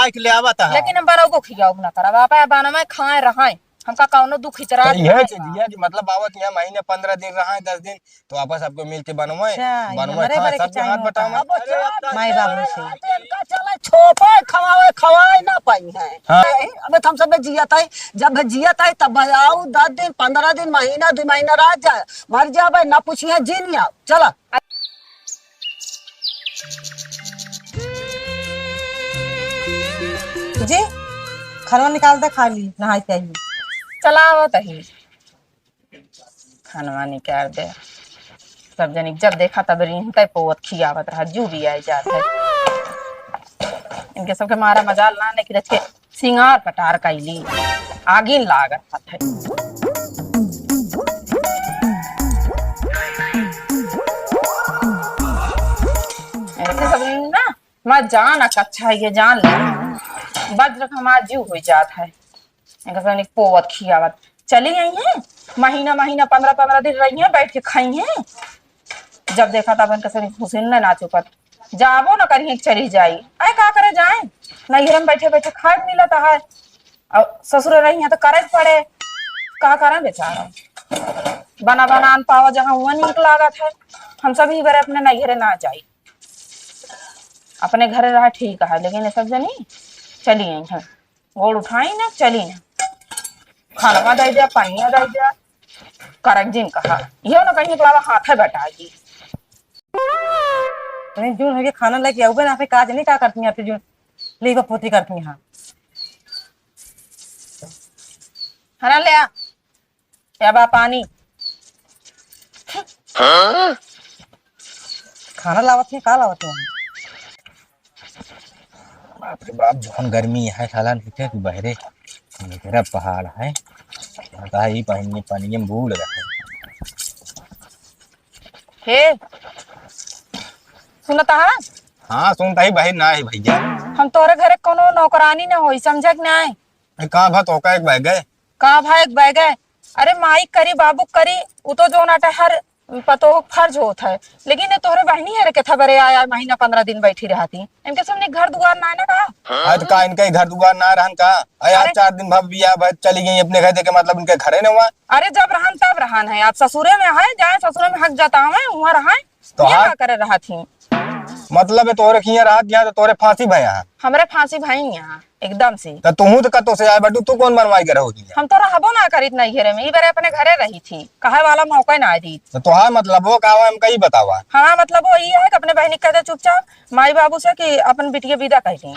खाए के ले आवत है। लेकिन हम बारह को खियाओ ना करब आप बाना में खाए रहाए हमका कौनो दुख खिचरा यह चीज है कि मतलब आवत यहाँ महीने 15 दिन रहा 10 दिन तो आपस सबको मिल के बनवाए खाए सब हाथ बटाओ माई बाबू से इनका चला छोपे खवावे खवाए ना पाई है। अब हम सब जियत है जब जियत है तब आओ 10 दिन 15 दिन महीना 2 महीना रह जाए मर जाए ना पूछिए जीन आओ चला जी खाना निकाल दे खा ली नहाई चाहिए चलावत ही खानवा निकाल दे सब जनी जब देखा तब रिंहते पोवत खियावत रहा जू भी आई जात है इनके सबके मारा मजाल ना ने कि के सिंगार पटार कैली आगिन लागत है ऐसे सब ना मैं जान अच्छा ये जान ले वज्र हमारा जीव हो जात है इनका सब पोवत खियावत चली आई है महीना महीना 15 दिन रही है बैठ के खाई है जब देखा तब इनका सब हुसैन ना चुपत जाबो ना करी चली जाई आए का करे जाए नहीं हम बैठे बैठे खाए मिलता है और ससुर रही है तो करे पड़े का करें बेचारा बना बना पावा जहाँ हुआ नीक लागत है हम सभी बार अपने नैहरे ना जाई अपने घर रहा ठीक है लेकिन सब जनी चली आई है गोड़ उठाई ना चली ना खाना दे दिया पानी दे दिया करक जिन कहा यो ना कहीं के हाथ है बैठा जी जून है खाना लेके आओ ना फिर काज नहीं क्या करती हैं फिर जून ले पोती करती हैं हरा ले आ बा पानी खाना लावत है का लावत है बाप रे बाप जौन गर्मी है साला नीचे तू बहरे मेरा पहाड़ है ही पानी पानी में भूल रहा हे सुनता है हाँ सुनता ही बाहर ना है भैया हम तोरे घरे कोनो नौकरानी ना होई समझ ना है कहाँ भात होका एक बह गए कहाँ भाई बह गए अरे माई करी बाबू करी वो तो जो नाटा हर पतो फर्ज होता है लेकिन ये तोहरे बहनी है के था बरे आया महीना 15 दिन बैठी रहती इनके सामने घर दुआर ना है ना कहा आज का इनका घर दुआर ना रहन का आज 4 दिन भव्य चली गई अपने घर देखे मतलब इनके घरे न हुआ अरे जब रहन तब रहन है आप ससुरे में है जाए ससुरे में हक जाता हूँ वहाँ रहा तो क्या करे रहा थी मतलब तोरे खिया रात यहाँ तो तोरे फांसी भया हमरे फांसी भाई यहाँ एकदम से तो तू तो कतो से आए बटू तू कौन बनवाई कर होगी हम तो रहबो ना करी नहीं घेरे में बारे अपने घरे रही थी कहे वाला मौका ना दी तो हाँ मतलब वो कहा हम कहीं बतावा हाँ मतलब वो ये है कि अपने बहनी कहते चुपचाप माई बाबू से कि अपन बिटिया विदा कहती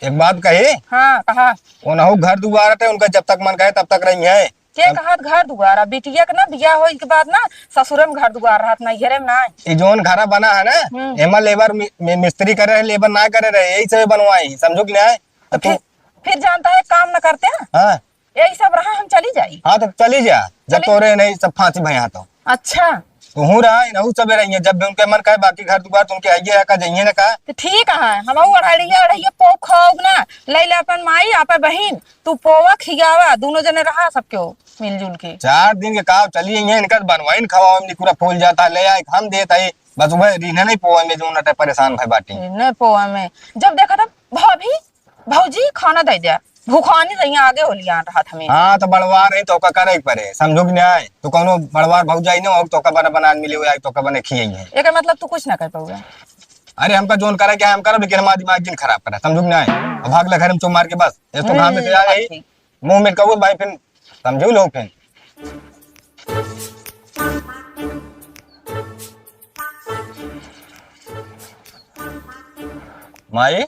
एक बात कही हाँ कहा वो ना घर दुआर थे उनका जब तक मन कहे तब तक रही है के कहा घर दुआरा बिटिया के ना बिया हो के बाद ना ससुर में घर दुआर रहत ना घेरे में ना ये जोन घरा बना है ना एमा लेबर मिस्त्री करे रहे लेबर ना करे रहे यही से बनवाई समझो कि नहीं फिर जानता है काम न करते हैं हाँ यही सब रहा हम चली जाई हाँ तो चली जा जब तोरे नहीं सब फांसी भैया तो अच्छा तू हूँ रहा नहू सब रही है जब भी उनके मन कहे बाकी घर दुआर तुमके आइए का जाइए ना का तो ठीक है हम अढ़िया पो खाओ ना ले ले अपन माई आपन बहन तू पोवा खियावा दोनों जने रहा सबके मिलजुल के 4 दिन के काव चली है इनका बनवाइन खवाओ में पूरा फूल जाता ले आए हम देता है बस वह रीने नहीं पोवा में जो नटे परेशान भाई बाटी नहीं पोवा में जब देखा था भाभी भौजी खाना दे दिया भूखानी रही आगे हो लिया रहा था हाँ तो बड़वार नहीं तो का करे परे समझो कि नहीं तो कोनो बड़वार भौजाई न हो तो का बना बना मिले हुए तो का बने खियाई है एक मतलब तू कुछ ना कर पाऊंगा अरे हमका जोन करे क्या हम करब लेकिन हमारा दिमाग जिन खराब करा समझो कि नहीं अब भाग ले घर में चो मार के बस एक तो घाम में से आ गई मुंह में कबूल भाई फिर समझो लोग फिर माई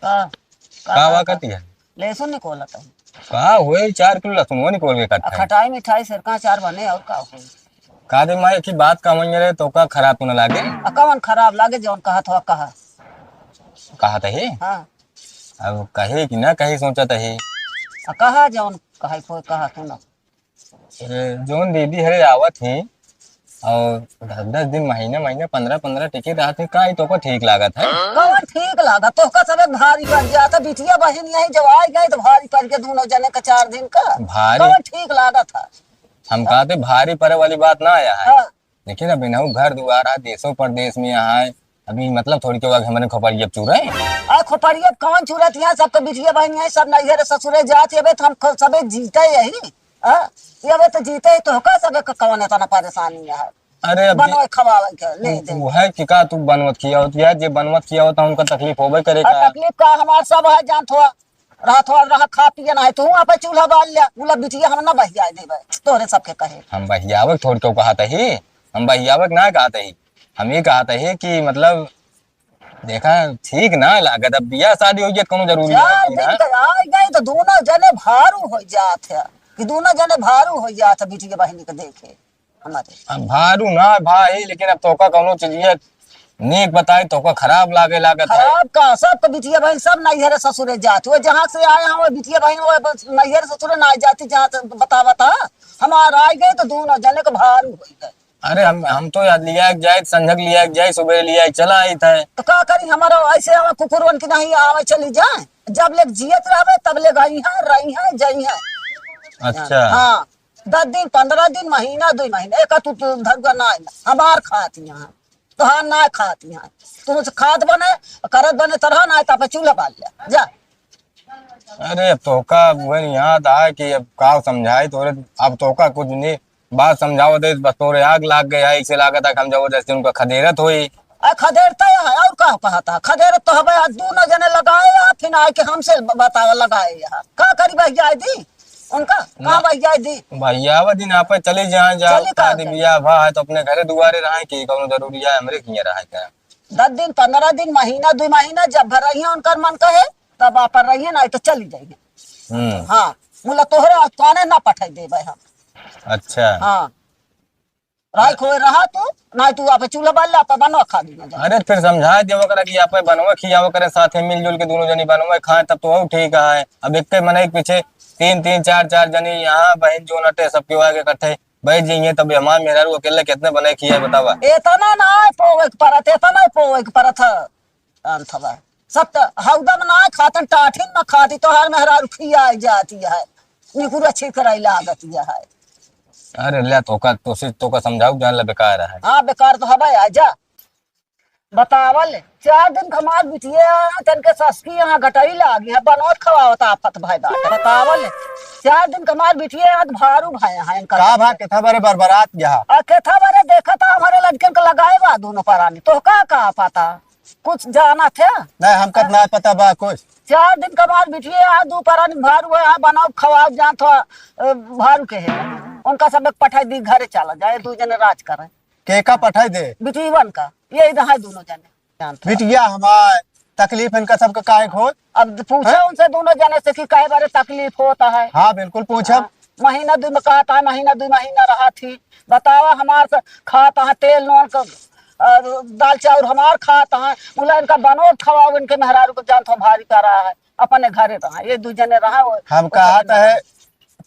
का वा करती है लहसुन निकोलता हूँ का हुए 4 किलो लहसुन वो निकोल के करता है खटाई मिठाई सिरका चार बने और का हो का दे माई की बात का मन रे तो का खराब होने लागे कवन खराब लागे जौन कहा था कहा था हाँ अब कहे कि ना कहे सोचा था कहा जौन कहा कोई कहा तू ना जोन दीदी हरे आवत ही और 10 दिन महीने 15 टिके रहा थे का तो को ठीक लागत है कवन ठीक लागा तो का सब भारी पड़ जाता बिटिया बहन यही जब आ गए तो भारी पड़ के दोनों जने का 4 दिन का भारी कवन ठीक लागा था हम कहते भारी पड़े वाली बात ना आया है हाँ। लेकिन अब इन्हों घर दुआरा देशों प्रदेश में यहाँ है अभी मतलब थोड़ी क्यों हमारे खोपड़ी अब चूर है। आ खोपड़िया कौन चूरत यहाँ सबके बिटिया बहन है सब नैहर ससुरे जात अबे तो हम सबे जीते यही ये अबे तो जीते तो का सबे कौन इतना परेशानी है अरे अब बनवे खवावे के ले दे तू है कि का तू बनवत किया होती है, जे बनवत किया होता उनका तकलीफ होबे और करेगा। तकलीफ का हमार सब है जान थोड़ा रहा खा पिए ना है तू वहाँ पे चूल्हा बाल लिया बोला बिटिया हम ना बहिया देवे तोरे सबके कहे हम बहियावक थोड़ी क्यों कहा ही, हम बहियावक ना कहते ही, हम ये कहते ही कि मतलब देखा ठीक ना लागत। अब बियाह शादी हो गई कोनो जरूरी है चार कि दिन ना? का आ गए तो दोनों जने भारू हो जात है कि दोनों जने भारू हो जात है बिटिया बहनी के देखे हमारे अब भारू ना भाई, लेकिन अब तोका कोनो चीज नेक बताई तोका खराब लागे लागत है। खराब का सब बिटिया बहन सब नैहर ससुरे जात वो जहाँ से आए हैं वो बिटिया बहन वो नैहर ससुरे ना जाती जहाँ से बता हमारा आ गए तो दोनों जने को भारू हो गए। अरे हम तो याद लिया जाए संझक लिया जाए सुबह लिया चला आई था। तो का करी हमारा ऐसे हमें कुकुरवन की नहीं आवे चली जाए जब ले जियत रहे तब ले गई है रही है जई है। अच्छा हाँ 10 दिन 15 दिन महीना 2 महीने एक तू धरगा ना हमार खाती है तो हाँ ना खाती है तुम खाद बने करत बने तरह ना तब चूल्हा बाल लिया जा। अरे अब तोका वो याद आए कि अब का समझाए तोरे, अब तोका कुछ नहीं बात समझाओ दे बस तोरे आग लाग गया इसे लागत है हम जबरदस्ती उनका खदेरत हुई। खदेरता है और का कहता खदेर तो हमें दोनों जने लगाए फिर आए के हमसे बतावा लगाए का करी भैया दी उनका कहाँ भैया दी भैया वो दिन आप चले जाए जाओ चली कहाँ शादी बियाह भा है तो अपने घरे दुआरे रहे कि कौनो जरूरी है हमरे किया रहा क्या 10 दिन 15 दिन महीना 2 महीना जब भर रही है उनका मन कहे तब आप रहिए ना तो चली जाइए। हाँ बोला तोहरे काने ना पठाई देवे हम। अच्छा हाँ राय खोए रहा तू ना तू आप चूल्हा बाल आप बनवा खा दी जा। अरे फिर समझाए देवो करा कि आप बनवा खियावो करे साथे मिलजुल के दोनों जनी बनवा खाए तब तो वो ठीक है। अब एक मने के पीछे 3-3 4-4 जनी यहाँ बहन जो नटे सबके आगे इकट्ठे बैठ जाइए तब हमार मेहरा अकेले कितने बने खिया बतावा। इतना ना पोवे के परत इतना पोवे के परत अंतवा सब तो हौदा में ना खातन टाठिन में खाती तो हर मेहरा खिया जाती है निकुर अच्छी कराई लागत है। अरे ले तो समझाऊ जान ले बेकार है। हाँ बेकार तो हवा आजा बतावल 4 दिन खमार बिटिए तनके ससकी यहाँ घटाई लागी है बनौत खवावता आफत भाई बात बतावल 4 दिन खमार बिटिए आज भारू भाई है इनका का भा केथा बारे बरबरात यहाँ और केथा बारे देखा था हमारे लड़के को लगाए बा दोनों परानी तो का पता कुछ जाना थे नहीं हमका ना पता बा कुछ। 4 दिन कमार बिटिए आज 2 परानी भारू है बनाओ खवा जान थोड़ा भारू के है उनका सब एक पठाई दी घरे चला जाए 2 जने राज करे के का पठाई दे बिटिवन का ये इधर है दोनों जने जानते हो। बिटिया हमार तकलीफ इनका सबका काहे हो। अब पूछा उनसे दोनों जने से कि काहे बारे तकलीफ होता है। हाँ बिल्कुल पूछब। महीना 2 में कहता है महीना 2 महीना रहा थी बतावा हमार से खाता है तेल नून का दाल चावल हमार खाता है बोला इनका बनो खवाओ इनके मेहरारू को जान तो भारी कर रहा है अपने घरे रहा ये 2 जने रहा हम कहता है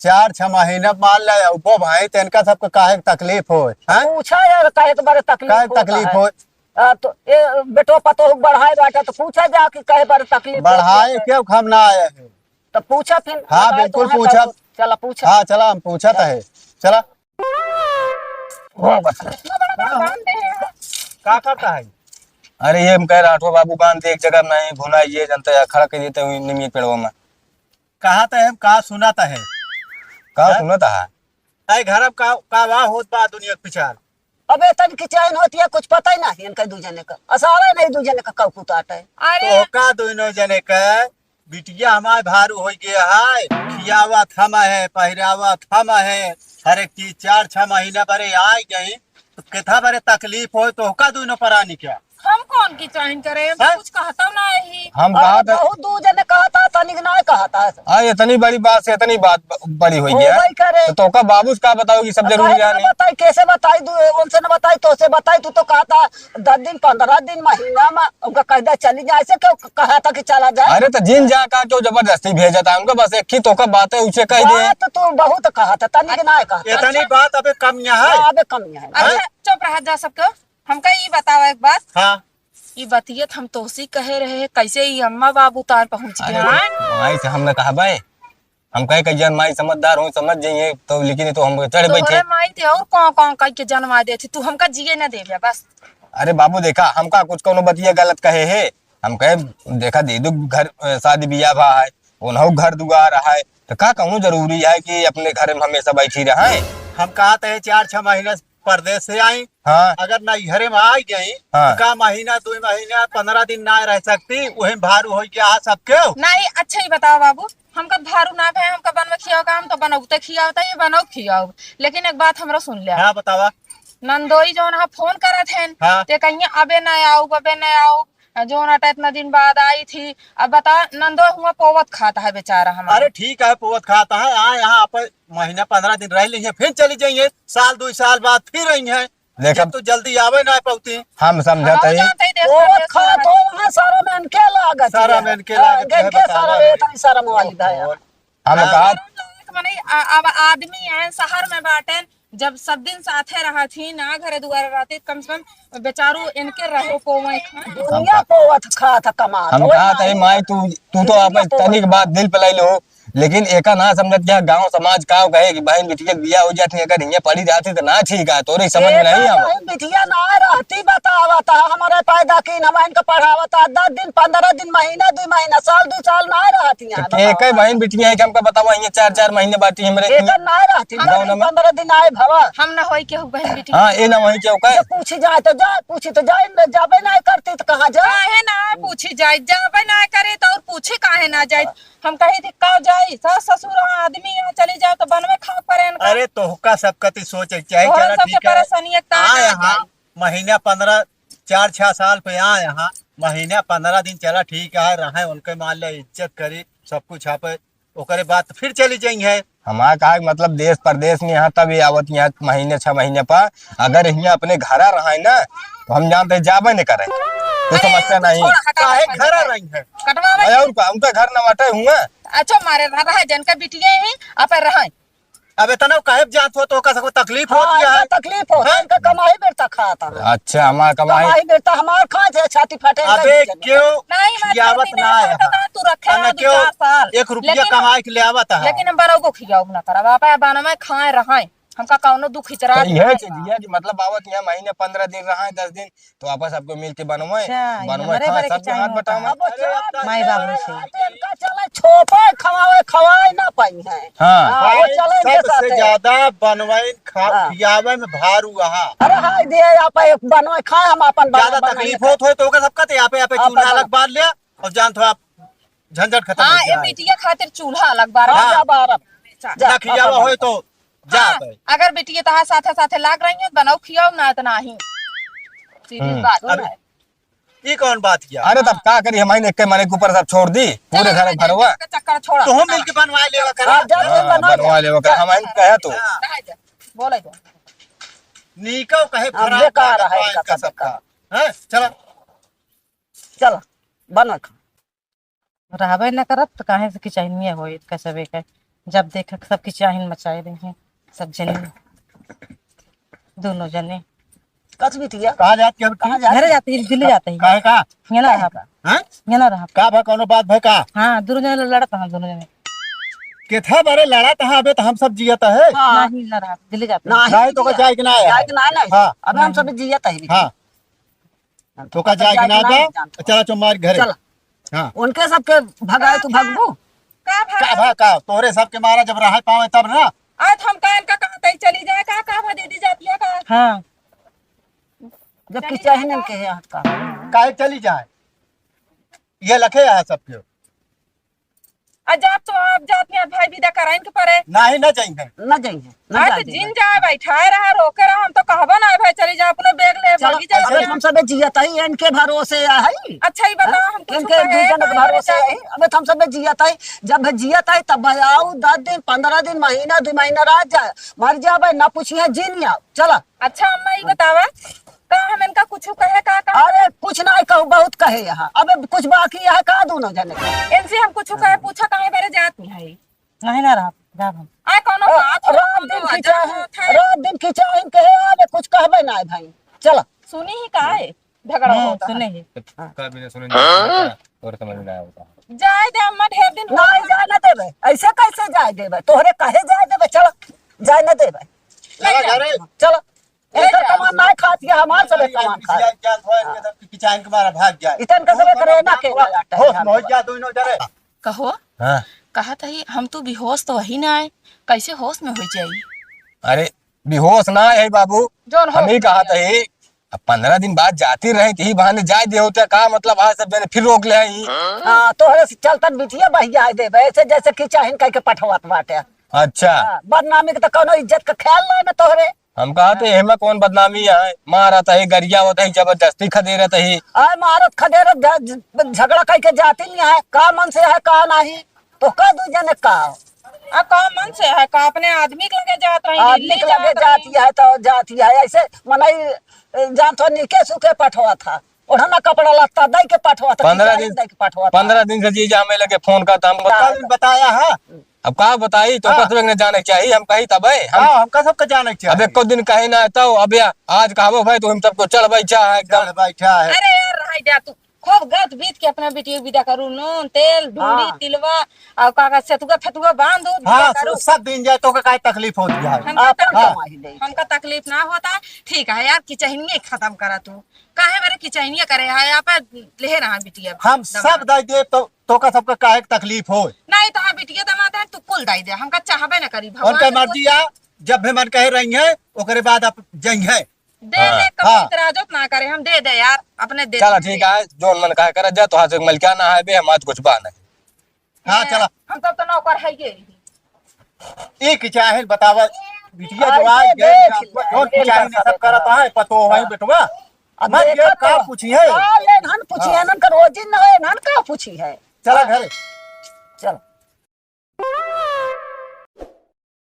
4-6 महीना मान ले वो भाई तो इनका सबका काहे तकलीफ हो। पूछा यार काहे बारे तकलीफ हो तो ये बेटो पतो बढ़ाए बाटा तो पूछा जा कि काहे बारे तकलीफ बढ़ाए क्यों हम ना आए हैं तो पूछा फिर। हाँ बिल्कुल पूछा चला पूछा हाँ चला हम पूछा है चला का करता है। अरे ये हम कह राठो बाबू बांध एक जगह नहीं भुना ये जनता है खड़ा कर देते हुए निमित पेड़वा में कहा था हम का सुनाता है का सुनता है आई घर का वाह होत बा दुनिया के पिछार अबे तन की चैन होती है कुछ पता ही नहीं इनका 2 जने का असारा नहीं 2 जने का कब है। अरे तो का दोनों जने के बिटिया हमारे भारू हो गया है खियावा थमा है पहरावा थमा है हर एक चीज 4-6 महीना बरे आ गई तो केथा बरे तकलीफ हो तो का दोनों परानी क्या हम कौन की चाइन करे हम तो हैं? कुछ कहता ना ही हम कहा था बहुत 2 जने कहा था तनिक ना कहा था इतनी बड़ी बात से इतनी बात बड़ी हुई हो है भाई करे तो का बाबू का बताओगी सब जरूरी है नहीं। बताई कैसे बताई उनसे न बताई तो से बताई तू तो कहा था 10 दिन 15 दिन महीना में उनका कहदा चली जाए ऐसे क्यों कहा था कि चला जाए। अरे तो जिन जा का क्यों जबरदस्ती भेजा था उनको बस एक ही तो का बात है उसे कह दे बात तो बहुत कहा था तनिक ना कहा था। इतनी बात अबे कम यहाँ है। अबे कमी है। अच्छा चुप रह जा सबको हमका ये बताओ एक बात हाँ ये बतियत हम तोसी कहे रहे कैसे ये अम्मा बाबू तार पहुंच अरे गए माई से हमने कहा भाई हम कहे कि माई समझदार हो समझ जाइए तो लेकिन तो हम चढ़ बैठे तोहरे माई थे और कौन कौन कह के जन्मा देती तू हमका जिए न देवे बस अरे बाबू देखा हमका कुछ कोनो बतिया गलत कहे है। हम कहे देखा दीदू घर शादी बियाह भा है, उन्हों घर दुआर है, तो का कहूँ जरूरी है कि अपने घर में हमेशा बैठी रहे। हम कहते हैं 4-6 महीने परदेश से आई। हाँ अगर ना घरे में आ गई हाँ। तो का महीना 2 महीना 15 दिन ना रह सकती, वही भारू हो गया सबके। नहीं अच्छा ही बताओ बाबू, हमका भारू ना भे, हमका बनवा खियाओ का, हम तो बनौते खियाओ ता ये बनौ खियाओ। लेकिन एक बात हमरा सुन लिया, हाँ बतावा। नंदोई जो ना फोन करत हैं हाँ। ते कहिए अबे न आओ अबे न आओ, जो ना इतना दिन बाद आई थी। अब बता नंदो हुआ पोवत खाता है बेचारा हमारा। अरे ठीक है पोवत खाता है, आ यहाँ पर महीना 15 दिन रह ली है, फिर चली जाइए, साल 2 साल बाद फिर रही है। देखा तो जल्दी आवे ना पौती। हम समझते ही पोवत खा तो वहाँ सारा में इनके लागत सारा में इनके लागत है, इनके सारा बतावा। वेतन सारा मोबाइल भाई हम कहा मने अब आदमी है शहर में बाटे, जब सब दिन साथे रहा थी ना घरे दुआरे रहती, कम से कम बेचारू इनके रहो पोवे दुनिया पोवत खा था कमा। हम कहा था माई तू तो आप तनिक बात दिल पे लाई लो, लेकिन एका ना समझत क्या गांव समाज का कहे कि बहन बिटिया बिया हो जाती, अगर यहाँ पड़ी जाती तो ना ठीक है, तोरे समझ में नहीं हम बिटिया ना रहती बतावता हमारे पैदा की हम इनका पढ़ावता 10 दिन 15 दिन महीना 2 महीना साल 2 साल ना रहती एक बहन बिटिया है कि हमका बतावा यहाँ 4-4 महीने बाटी हमरे ना रहती 15 दिन आए भवा हम ना होई के बहन बेटी। हाँ ये ना वही क्यों कहे पूछी जाए तो जाए, पूछी तो जाए, जाबे ना करती तो कहाँ जाए। काहे ना पूछी जाए, जाबे ना करे तो और पूछे काहे ना जाए। हम कही थी का जाए सास ससुर आदमी यहाँ चली जाओ तो बनवे खा परे। अरे तोहका सबकती सोच चाहे तोहरा चला सबके ठीक है। परेशानी एक आ ताना यहाँ महीना 15 4-6 साल पे आ यहाँ महीना 15 दिन चला ठीक है, रहे उनके मान लो इज्जत करी सब कुछ यहाँ पे, ओकरे बाद फिर चली जाइए। हमारा कहा कि मतलब देश प्रदेश में यहाँ तब आवत यहाँ महीने 6 महीने पर, अगर यहाँ अपने घर रहे ना तो हम जानते जाबे नहीं करे तो समस्या नहीं। काहे घर रही है कटवावे अरे उनका घर न बटे हुआ अच्छा मारे रहा है जनका बिटिया है आप रहे। अब इतना कहे जात हो तो ओका सबको तकलीफ हाँ, होती है। इनका तकलीफ हो इनका कमाई बेरता खाता अच्छा हमारा कमाई कमाई बेरता हमार खा जाए छाती फटे अबे क्यों नहीं मैं खियावत छाती ना नहीं है खाता, तू रखे ना है क्यों 2-4 साल 1 रुपया लेकिन- कमाई के ले आवत है। लेकिन हम बड़ों को खियाओ ना करा बापा बाना में खाए रहे, हमका कौनो दुख इचरा तो यह चीज है कि मतलब आवत यहाँ महीने 15 दिन रहा 10 दिन तो आपस सबको मिल के बनवाए अच्छा, बनवाए हमारे खाए बारे के सबके हाथ चाहिए बटावे। माई बाबू से इनका चले छोपे खवावे खवाए ना पाई है। हाँ हाँ, वो चले इनके सबसे साथ ज्यादा बनवाई हाँ। खियावे में भारू रहा। अरे हाय दे आप बनवाए खाए हम अपन ज्यादा तकलीफ हो तो ओका सबका तो यहाँ पे आप चूल्हा बना- अलग बांध लिया और जानते हो आप झंझट खत्म हाँ हो ये गया है। बिटिया खातिर चूल्हा अलग बार हाँ, जा बाहर ना खियावा हो तो जा हाँ, पे। अगर बिटिया तहा साथे साथे लाग रही है बनाओ खियाओ ना तो नहीं सीधी बात अब है। ये कौन बात किया? अरे तब का करी हमारी एक महीने के ऊपर सब छोड़ दी पूरे घर भर हुआ चक्कर छोड़ा तो हम मिलके बनवा लेवा हाँ, करा। जा तू बना बनवा ले हम कहे तो बोले तो नीको कहे हाँ, खराब बेकार बात है है इनका इनका सब सबका। हैं चलो चल बना खा रहबे न करत तो काहे से किचाहिन होई कसबे के जब देख सब किचाहिन मचाए रही हैं सब जने दोनों जने कच बिटिया कहाँ जात के कहाँ जा घर जाते ही दिल्ली जाते ही काहे का यहाँ ना रहा हैं यहाँ ना रहा का भा कोनो बात भा का हाँ दोनों जने लड़त हैं दोनों जने केथा बारे लड़ा तहा अबे तो हम सब जियत है। हाँ नहीं ना रहा दिल्ली जाते ना जाए तो का जाए कि ना आया? जाए कि ना नहीं हाँ। अब हम सब जिया तही हाँ तो का जाए कि ना जा चला चो मार घरे। चल हाँ उनके सबके भगाए तू भगबू का का भा का तोरे सबके मारा जब रहा पावे तब ना। आज हम कान का कहा तई चली जाए का दीदी जाती है का हाँ जब कि चाहिए के है हाथ का काहे चली जाए ये लखे है सबके अजब तो आप जाती है भाई विदा कराइन के परे ना ही ना चाहिए। न जाइए न आज जाए जिन जाए बैठाए रहा रोके रहा हम तो कहबा ना भाई चली जा अपने बैग ले भागी जा। अबे हम सब जियत है इनके भरोसे है अच्छा ही बताओ हम कुछ इनके दूजन के भरोसे है अबे हम सब जियत है जब जियत है तब आओ 10 दिन 15 दिन महीना 2 महीना रह जाए मर जाए ना पूछिए जीन आओ चला। अच्छा अम्मा ये बतावा का हम इनका कुछ कहे का अरे कुछ ना कहू बहुत कहे यहाँ अबे कुछ बाकी है का दोनों जने इनसे हम कुछ कहे पूछा काहे बारे जात नहीं है नहीं ना रहा जा हम आ कोनो बात रात दिन की चाहे कहे अबे कुछ कहबे ना भाई चला। सुनी ही काहे झगड़ा होता सुने ही का भी सुने और समझ में आया होता जाए दे अम्मा ढेर दिन नहीं जाए न देवे ऐसे कैसे जाए देवे तोहरे कहे जाए देवे चलो जाए न देवे चला घरे चलो इनका कमाना ना खाती है हमार सबे सामान खा किचाइन के मारा भाग जाए इतन के सबे करे ना के होश में हो जा दोनों जरे कहो हाँ कहा था हम तो बेहोश तो वही ना आए कैसे होश में हो जाई अरे बेहोश ना है बाबू, जोन हो हम ही कहा था ही अब 15 दिन बाद जाती रहे थी बहाने जाए दे होते का मतलब आज सब जने फिर रोक ले आई। हां तोहरे से चलतन बिटिया बहिया दे वैसे जैसे कि चाहन कह के पठवात बाटे। अच्छा बदनामी के तो कोनो इज्जत का ख्याल ना तोहरे। हम कहा थे हेमा कौन बदनामी है, मारा था ही गरिया होता ही जबरदस्ती खदे रहता ही आय मारत खदेर झगड़ा कह के जाती नहीं है का मन से है का नहीं तो का दू जने का का मन से है का अपने आदमी के लगे जात रही आदमी दिल्ली के लगे जात जाती है तो जाती है ऐसे मनाई जान तो निके सुखे पठवा था ओढ़ना कपड़ा लगता दई के पठवा था 15 दिन से जीजा हमें लगे फोन करता हम बताया है अब का बताई तो कसबे ने जाने चाहिए हम कही तब हमका सबका जाने अब एक दिन कहीं ना तो अब आज कहो भाई तो हम सबको चल भाई चाह एकदम बैठा है। अरे यार रह जा तू खूब गत बीत के अपना बेटी विदा करू नून तेल ढूंढी तिलवा और काका सेतुआ फेतुआ बांध दो हाँ सब दिन जाए तो का तकलीफ होती है। हमका तकलीफ ना होता ठीक है यार किचहनिया खत्म करा तू काहे बारे किचहनिया करे है यहाँ पे ले रहा बिटिया हम सब दे दे तो का सबका काहे तकलीफ हो नहीं तो बिटिया दमाद है तू कुल दे दे हमका चाहबे ना करी उनका मर्जी है जब भी मन कह रही है ओकरे बाद आप जाइए दे दे कभी इतराजत ना करे हम दे दे यार अपने दे चला ठीक है जोन मन कहा कर जा तो हाथ से मल क्या ना है बे हम आज कुछ बा नहीं। हाँ चला हम सब तो नौकर है ये एक चाहे बतावा बिटिया जो आज गए जोन चाहे सब करता है पतो वही बेटवा अब ये का पूछी है ले नन पूछी है नन का रोजी न है नन का पूछी है चला घर चल